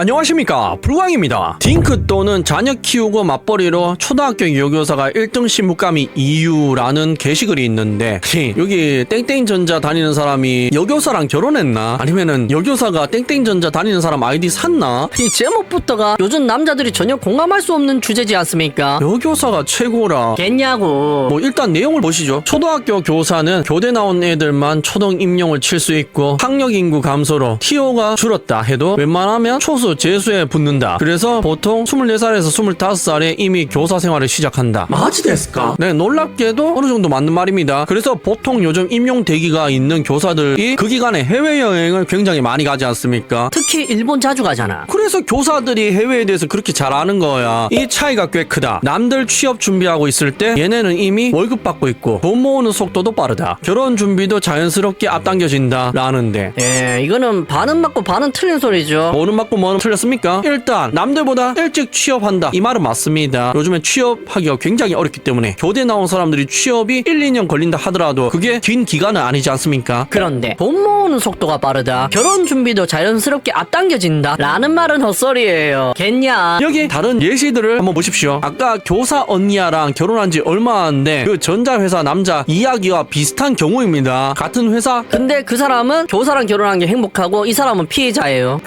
안녕하십니까, 불광입니다. 딩크 또는 자녀 키우고 맞벌이로 초등학교 여교사가 1등 신부감이 이유라는 게시글이 있는데, 여기 땡땡전자 다니는 사람이 여교사랑 결혼했나? 아니면은 여교사가 땡땡전자 다니는 사람 아이디 샀나? 이 제목부터가 요즘 남자들이 전혀 공감할 수 없는 주제지 않습니까? 여교사가 최고라. 겠냐고. 뭐 일단 내용을 보시죠. 초등학교 교사는 교대 나온 애들만 초등 임용을 칠 수 있고, 학력 인구 감소로 TO가 줄었다 해도 웬만하면 초수 재수에 붙는다. 그래서 보통 24살에서 25살에 이미 교사 생활을 시작한다. 마지 됐을까? 네, 놀랍게도 어느 정도 맞는 말입니다. 그래서 보통 요즘 임용 대기가 있는 교사들이 그 기간에 해외여행을 굉장히 많이 가지 않습니까? 특히 일본 자주 가잖아. 그래서 교사들이 해외에 대해서 그렇게 잘 아는 거야. 이 차이가 꽤 크다. 남들 취업 준비하고 있을 때 얘네는 이미 월급 받고 있고 돈 모으는 속도도 빠르다. 결혼 준비도 자연스럽게 앞당겨진다 라는데, 이거는 반은 맞고 반은 틀린 소리죠. 뭐는 맞고 뭐는 틀렸습니까? 일단 남들보다 일찍 취업한다, 이 말은 맞습니다. 요즘에 취업하기가 굉장히 어렵기 때문에 교대 나온 사람들이 취업이 1-2년 걸린다 하더라도 그게 긴 기간은 아니지 않습니까? 그런데 돈 모으는 속도가 빠르다, 결혼 준비도 자연스럽게 앞당겨진다 라는 말은 헛소리예요. 겠냐? 여기 다른 예시들을 한번 보십시오. 아까 교사 언니야랑 결혼한 지 얼마 안 돼 그 전자회사 남자 이야기와 비슷한 경우입니다. 같은 회사. 근데 그 사람은 교사랑 결혼한 게 행복하고 이 사람은 피해자예요.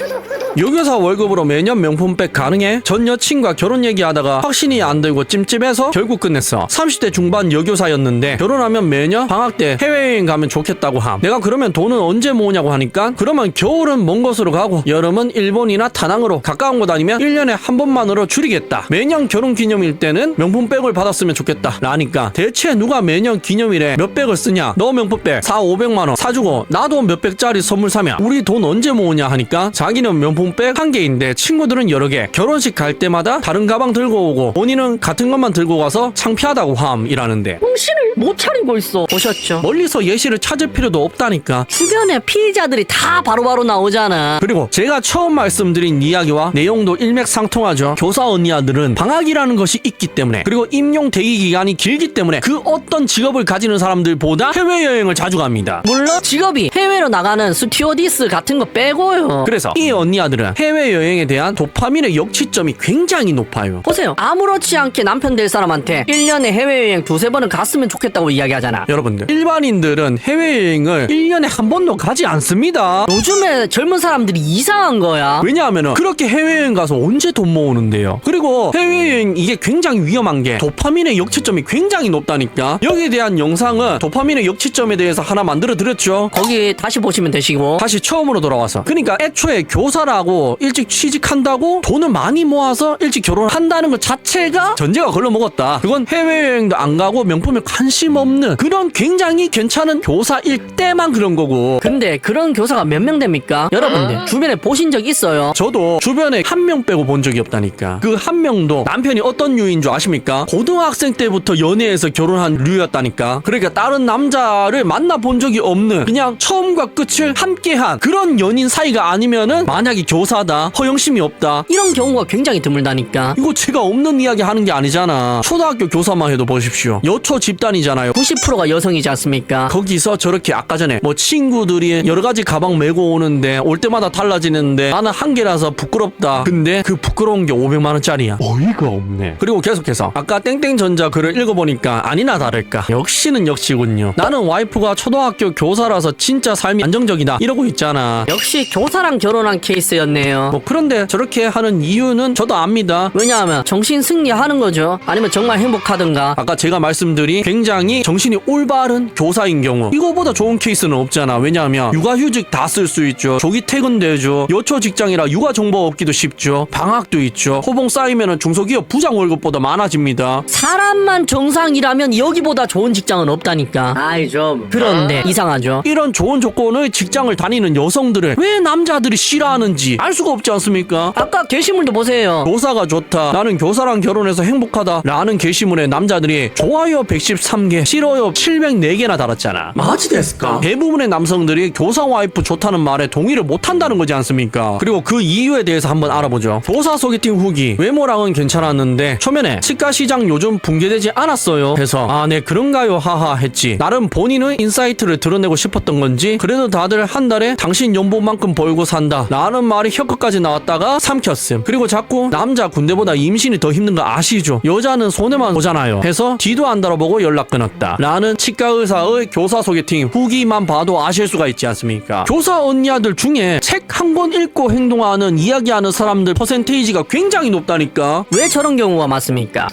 여교사 월급으로 매년 명품백 가능해? 전 여친과 결혼 얘기하다가 확신이 안 들고 찜찜해서 결국 끝냈어. 30대 중반 여교사였는데 결혼하면 매년 방학 때 해외여행 가면 좋겠다고 함. 내가 그러면 돈은 언제 모으냐고 하니까, 그러면 겨울은 먼 곳으로 가고 여름은 일본이나 다낭으로 가까운 곳 아니면 1년에 한 번만으로 줄이겠다. 매년 결혼 기념일 때는 명품백을 받았으면 좋겠다 라니까, 대체 누가 매년 기념일에 몇 백을 쓰냐? 너 명품백 4,500만원 사주고 나도 몇 백짜리 선물 사면 우리 돈 언제 모으냐 하니까, 자기는 명품백 한 개인데 친구들은 여러 개, 결혼식 갈 때마다 다른 가방 들고 오고 본인은 같은 것만 들고 가서 창피하다고 함이라는데, 정신을 못 차리고 있어. 보셨죠? 멀리서 예시를 찾을 필요도 없다니까. 주변에 피해자들이 다 바로바로 나오잖아. 그리고 제가 처음 말씀드린 이야기와 내용도 일맥상통하죠. 교사 언니아들은 방학이라는 것이 있기 때문에, 그리고 임용 대기 기간이 길기 때문에 그 어떤 직업을 가지는 사람들보다 해외여행을 자주 갑니다. 물론 직업이 해외로 나가는 스튜어디스 같은 거 빼고요. 그래서 이 언니아들은 해외여행에 대한 도파민의 역치점이 굉장히 높아요. 보세요. 아무렇지 않게 남편 될 사람한테 1년에 해외여행 2-3번은 갔으면 좋겠다고 이야기하잖아. 여러분들, 일반인들은 해외여행을 1년에 한 번도 가지 않습니다. 요즘에 젊은 사람들이 이상한 거야. 왜냐하면 그렇게 해외여행 가서 언제 돈 모으는데요. 그리고 해외여행 이게 굉장히 위험한 게 도파민의 역치점이 굉장히 높다니까. 여기에 대한 영상은 도파민의 역치점에 대해서 하나 만들어 드렸죠. 거기 다시 보시면 되시고. 다시 처음으로 돌아와서, 그러니까 애초에 교사라고 일찍 취직한다고 돈을 많이 모아서 일찍 결혼한다는 것 자체가 전제가 걸러먹었다. 그건 해외여행도 안 가고 명품에 관심 없는 그런 굉장히 괜찮은 교사일 때만 그런 거고. 근데 그런 교사가 몇 명 됩니까? 여러분들 주변에 보신 적 있어요? 저도 주변에 한 명 빼고 본 적이 없다니까. 그 한 명도 남편이 어떤 류인 줄 아십니까? 고등학생 때부터 연애해서 결혼한 류였다니까. 그러니까 다른 남자를 만나본 적이 없는, 그냥 처음과 끝을 함께한 그런 연인 사이가 아니면은 만약에 교사다, 허영심이 없다, 이런 경우가 굉장히 드물다니까. 이거 제가 없는 이야기 하는 게 아니잖아. 초등학교 교사만 해도 보십시오. 여초 집단이잖아요. 90%가 여성이지 않습니까? 거기서 저렇게 아까 전에 뭐 친구들이 여러 가지 가방 메고 오는데 올 때마다 달라지는데 나는 한 개라서 부끄럽다. 근데 그 부끄러운 게 500만 원짜리야. 어이가 없네. 그리고 계속해서 아까 땡땡전자 글을 읽어보니까 아니나 다를까 역시는 역시군요. 나는 와이프가 초등학교 교사라서 진짜 삶이 안정적이다 이러고 있잖아. 역시 교사랑 결혼한 케이스였네요. 뭐 그런데 저렇게 하는 이유는 저도 압니다. 왜냐하면 정신 승리하는 거죠. 아니면 정말 행복하든가. 아까 제가 말씀드린 굉장히 정신이 올바른 교사인 경우, 이거보다 좋은 케이스는 없잖아. 왜냐하면 육아휴직 다 쓸 수 있죠. 조기 퇴근되죠. 여초 직장이라 육아 정보 얻기도 쉽죠. 방학도 있죠. 호봉 쌓이면 중소기업 부장 월급보다 많아집니다. 사람만 정상이라면 여기보다 좋은 직장은 없다니까. 아이 좀. 그런데 이상하죠. 이런 좋은 조건의 직장을 다니는 여성들을 왜 남자들이 싫어하는지 알 수가 없지 않습니까? 아까 게시물도 보세요. 교사가 좋다, 나는 교사랑 결혼해서 행복하다 라는 게시물에 남자들이 좋아요 113개, 싫어요 704개나 달았잖아. 마지 됐을까? 대부분의 남성들이 교사 와이프 좋다는 말에 동의를 못한다는 거지 않습니까? 그리고 그 이유에 대해서 한번 알아보죠. 교사 소개팅 후기, 외모랑은 괜찮았는데 초면에 치과 시장 요즘 붕괴되지 않았어요 해서 아 네 그런가요 하하 했지. 나름 본인의 인사이트를 드러내고 싶었던 건지, 그래도 다들 한 달에 당신 연봉만큼 벌고 산다 라는 말이 혀끝 대학교까지 나왔다가 삼켰음. 그리고 자꾸 남자 군대보다 임신이 더 힘든 거 아시죠? 여자는 손해만 보잖아요. 해서 뒤도 안 달아보고 연락 끊었다 라는 치과 의사의 교사 소개팅 후기만 봐도 아실 수가 있지 않습니까? 교사 언니아들 중에 책 한 권 읽고 행동하는 이야기하는 사람들 퍼센테이지가 굉장히 높다니까. 왜 저런 경우가 많습니까?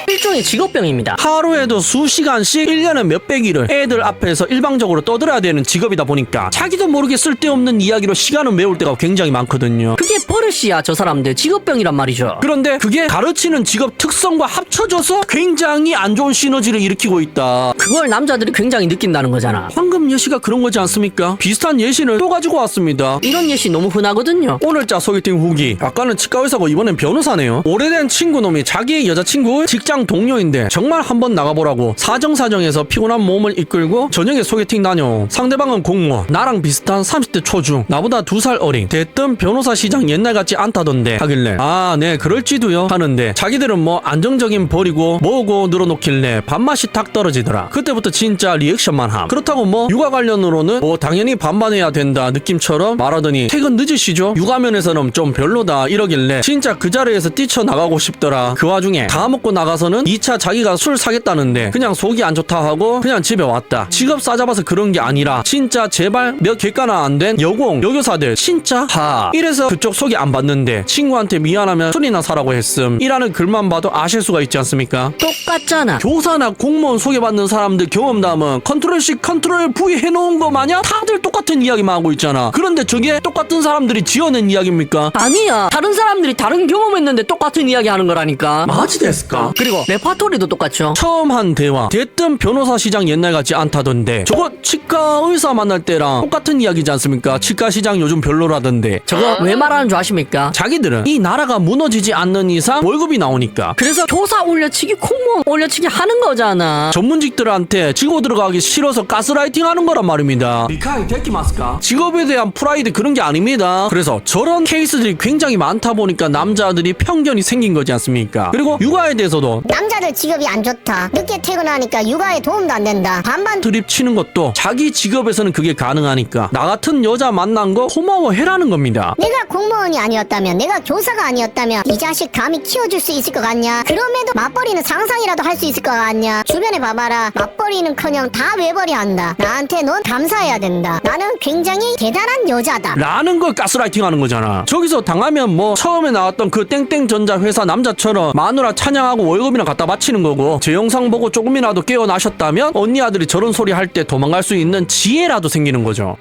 일종의 직업병입니다. 하루에도 수시간씩 1년에 몇백 일을 애들 앞에서 일방적으로 떠들어야 되는 직업이다 보니까 자기도 모르게 쓸데없는 이야기로 시간을 메울 때가 굉장히 많거든요. 그게 버릇이야. 저 사람들 직업병이란 말이죠. 그런데 그게 가르치는 직업 특성과 합쳐져서 굉장히 안 좋은 시너지를 일으키고 있다. 그걸 남자들이 굉장히 느낀다는 거잖아. 황금 예시가 그런 거지 않습니까? 비슷한 예시를 또 가지고 왔습니다. 이런 예시 너무 흔하거든요. 오늘자 소개팅 후기. 아까는 치과의사고 이번엔 변호사네요. 오래된 친구놈이 자기의 여자친구의 직장 동료인데 정말 한번 나가보라고 사정사정해서 피곤한 몸을 이끌고 저녁에 소개팅 다녀. 상대방은 공무원, 나랑 비슷한 30대 초중, 나보다 2살 어린. 대뜸 변호사 시장 옛날 같지 않다던데 하길래 아 네 그럴지도요 하는데 자기들은 뭐 안정적인 벌이고 뭐고 늘어놓길래 밥맛이 탁 떨어지더라. 그때부터 진짜 리액션만 함. 그렇다고 뭐 육아 관련으로는 뭐 당연히 반반해야 된다 느낌처럼 말하더니 퇴근 늦으시죠? 육아면에서는 좀 별로다 이러길래 진짜 그 자리에서 뛰쳐나가고 싶더라. 그 와중에 다 먹고 나가서는 2차 자기가 술 사겠다는데 그냥 속이 안 좋다 하고 그냥 집에 왔다. 직업 싸잡아서 그런 게 아니라 진짜 제발 몇 개가나 안 된 여공 여교사들 진짜 하 이래서 그쪽 속이 안 받는데 친구한테 미안하면 술이나 사라고 했음 이라는 글만 봐도 아실 수가 있지 않습니까? 똑같잖아. 교사나 공무원 소개받는 사람들 경험담은 컨트롤 C 컨트롤 V 해놓은 거 마냥 다들 똑같은 이야기만 하고 있잖아. 그런데 저게 똑같은 사람들이 지어낸 이야기입니까? 아니야. 다른 사람들이 다른 경험했는데 똑같은 이야기 하는 거라니까. 마지 됐을까? 그리고 레파토리도 똑같죠. 처음 한 대화 대뜸 변호사 시장 옛날 같지 않다던데 저거 치과 의사 만날 때랑 똑같은 이야기지 않습니까? 치과 시장 요즘 별로라던데 저거 왜 말하는 줄 아십니까? 자기들은 이 나라가 무너지지 않는 이상 월급이 나오니까 그래서 교사 올려치기 공무원 올려치기 하는 거잖아. 전문직들한테 직업 들어가기 싫어서 가스라이팅 하는 거란 말입니다. 미카이 데키마스까? 직업에 대한 프라이드 그런 게 아닙니다. 그래서 저런 케이스들이 굉장히 많다 보니까 남자들이 편견이 생긴 거지 않습니까? 그리고 육아에 대해서도 남자들 직업이 안 좋다. 늦게 퇴근하니까 육아에 도움도 안 된다. 반반 드립 치는 것도 자기 직업에서는 그게 가능하니까 나 같은 여자 만난 거 고마워해라는 겁니다. 내가 공무원이 아니었다면, 내가 교사가 아니었다면 이 자식 감히 키워줄 수 있을 것 같냐? 그럼에도 맞벌이는 상상이라도 할 수 있을 것 같냐? 주변에 봐봐라. 맞벌이는커녕 다 외벌이 한다. 나한테 넌 감사해야 된다. 나는 굉장히 대단한 여자다. 라는 걸 가스라이팅 하는 거잖아. 저기서 당하면 뭐 처음에 나왔던 그 땡땡전자 회사 남자처럼 마누라 찬양하고 월급이나 갖다 바치는 거고 제 영상 보고 조금이라도 깨어나셨다면 언니 아들이 저런 소리 할 때 도망갈 수 있는 지혜라도 생기는 거죠.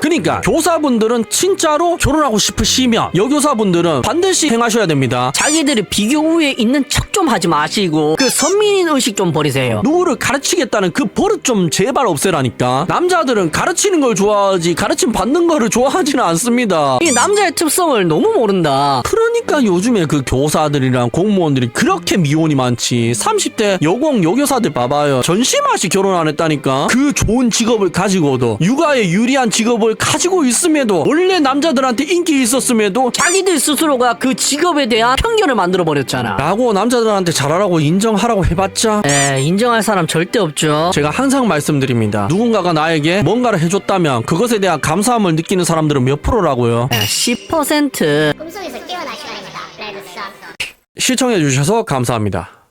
그러니까 교사분들은 진짜로 결혼하고 싶으시면 여교사분들은 반드시 행하셔야 됩니다. 자기들이 비교 우위에 있는 척 좀 하지 마시고 그 선민인 의식 좀 버리세요. 누구를 가르치겠다는 그 버릇 좀 제발 없애라니까. 남자들은 가르치는 걸 좋아하지 가르침 받는 거를 좋아하지는 않습니다. 이 남자의 특성을 너무 모른다. 그러니까 요즘에 그 교사들이랑 공무원들이 그렇게 미혼이 많지. 30대 여공 여교사들 봐봐요. 전시맛이 결혼 안 했다니까. 그 좋은 직업을 가지고도 육아에 유리한 직업을 가지고 있음에도 원래 남자들한테 인기 있었음에도 자기들 스스로가 그 직업에 대한 편견을 만들어 버렸잖아. 라고 남자들한테 잘하라고 인정하라고 해봤자 인정할 사람 절대 없죠. 제가 항상 말씀드립니다. 누군가가 나에게 뭔가를 해줬다면 그것에 대한 감사함을 느끼는 사람들은 몇 프로라고요? 10%. 꿈속에서 깨어날 시간입니다. 레드 선. 시청해주셔서 감사합니다.